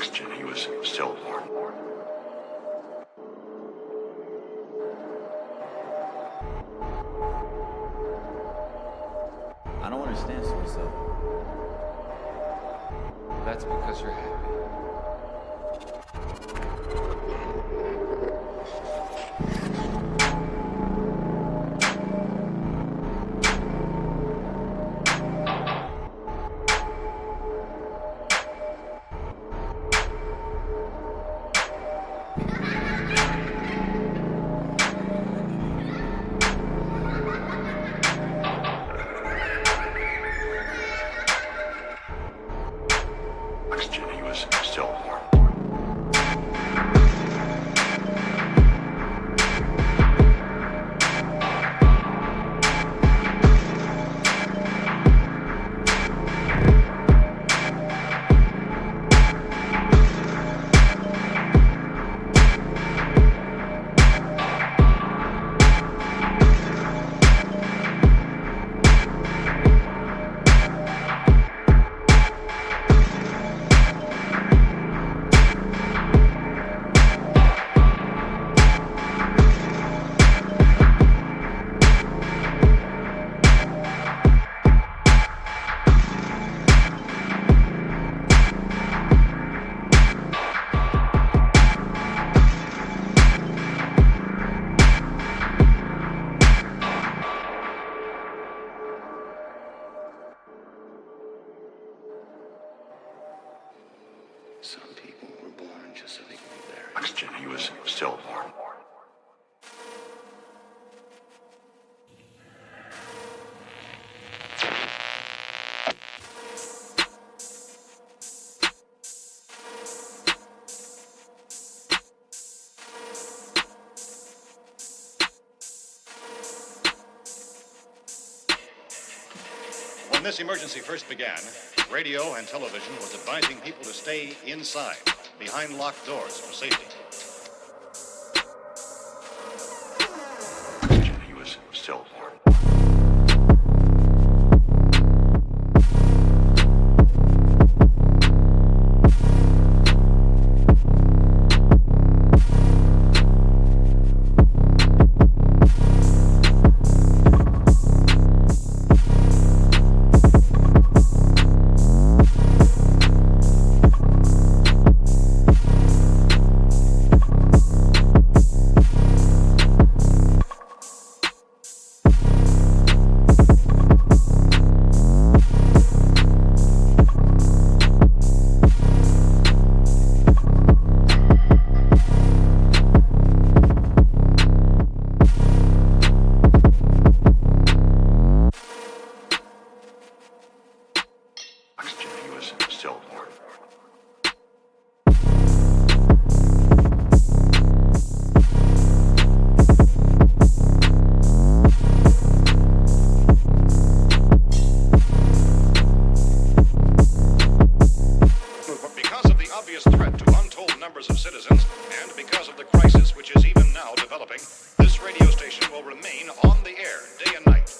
Oxygen, he was stillborn. I don't understand suicide. That's because you're happy. Oxygen, he was stillborn. Some people were born just so they could be buried. Oxygen, he was stillborn. When this emergency first began, radio and television was advising people to stay inside, behind locked doors for safety. Oxygen, he was stillborn. Oxygen, he was stillborn. Because of the obvious threat to untold numbers of citizens, and because of the crisis which is even now developing, this radio station will remain on the air day and night.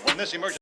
When this emergency